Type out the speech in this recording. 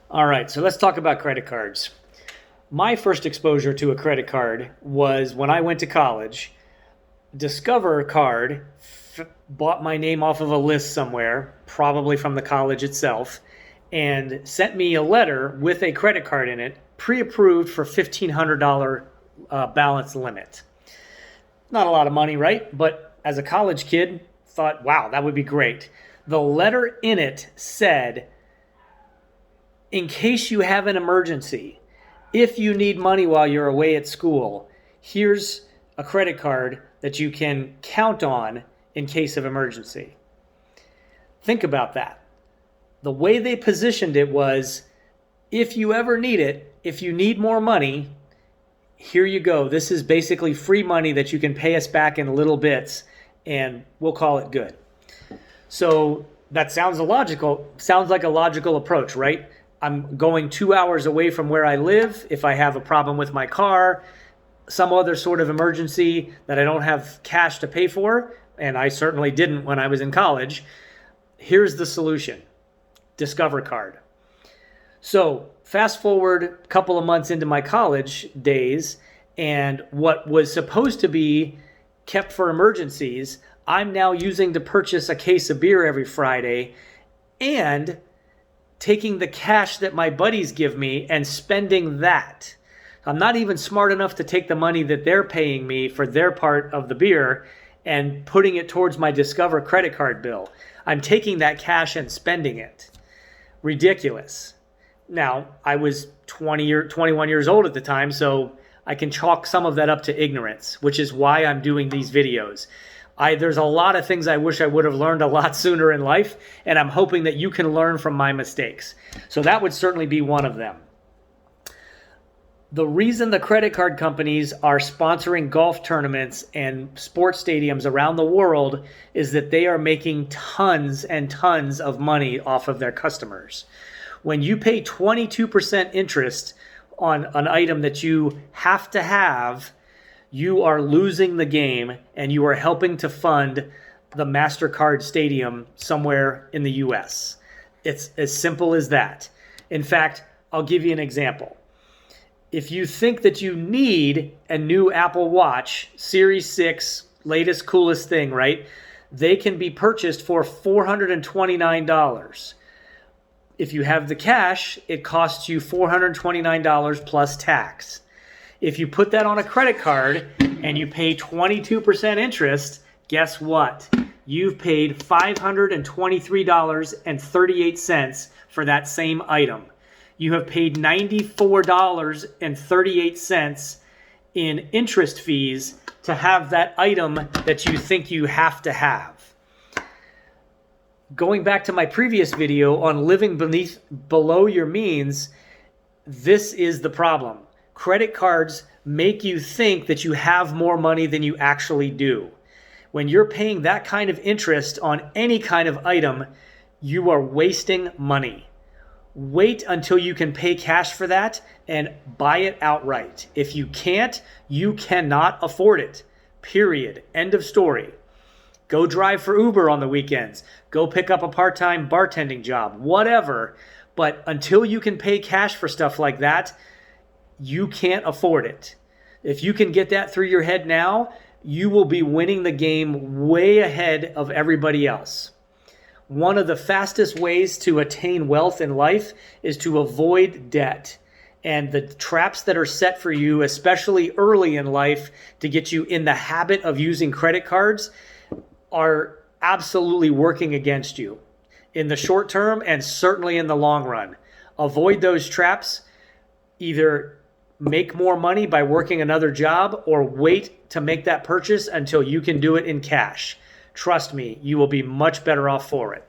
All right, so let's talk about credit cards. My first exposure to a credit card was when I went to college. Discover Card bought my name off of a list somewhere, probably from the college itself, and sent me a letter with a credit card in it, pre-approved for $1,500 balance limit. Not a lot of money, right? But as a college kid, thought, wow, that would be great. The letter in it said, in case you have an emergency, if you need money while you're away at school, here's a credit card that you can count on in case of emergency. Think about that. The way they positioned it was, if you ever need it, if you need more money, here you go. This is basically free money that you can pay us back in little bits, and we'll call it good. So that sounds like a logical approach, right? I'm going 2 hours away from where I live. If I have a problem with my car, some other sort of emergency that I don't have cash to pay for, and I certainly didn't when I was in college, here's the solution: Discover Card. So fast forward a couple of months into my college days, and what was supposed to be kept for emergencies, I'm now using to purchase a case of beer every Friday, and taking the cash that my buddies give me and spending that. I'm not even smart enough to take the money that they're paying me for their part of the beer and putting it towards my Discover credit card bill. I'm taking that cash and spending it. Ridiculous. Now, I was 21 years old at the time, so I can chalk some of that up to ignorance, which is why I'm doing these videos. There's a lot of things I wish I would have learned a lot sooner in life, and I'm hoping that you can learn from my mistakes. So that would certainly be one of them. The reason the credit card companies are sponsoring golf tournaments and sports stadiums around the world is that they are making tons and tons of money off of their customers. When you pay 22% interest on an item that you have to have, you are losing the game, and you are helping to fund the MasterCard Stadium somewhere in the US. It's as simple as that. In fact, I'll give you an example. If you think that you need a new Apple Watch, Series 6, latest, coolest thing, right? They can be purchased for $429. If you have the cash, it costs you $429 plus tax. If you put that on a credit card and you pay 22% interest, guess what? You've paid $523.38 for that same item. You have paid $94.38 in interest fees to have that item that you think you have to have. Going back to my previous video on living below your means, this is the problem. Credit cards make you think that you have more money than you actually do. When you're paying that kind of interest on any kind of item, you are wasting money. Wait until you can pay cash for that and buy it outright. If you can't, you cannot afford it. Period. End of story. Go drive for Uber on the weekends. Go pick up a part-time bartending job, whatever. But until you can pay cash for stuff like that, you can't afford it. If you can get that through your head now, you will be winning the game way ahead of everybody else. One of the fastest ways to attain wealth in life is to avoid debt. And the traps that are set for you, especially early in life, to get you in the habit of using credit cards are absolutely working against you in the short term and certainly in the long run. Avoid those traps. Either make more money by working another job or wait to make that purchase until you can do it in cash. Trust me, you will be much better off for it.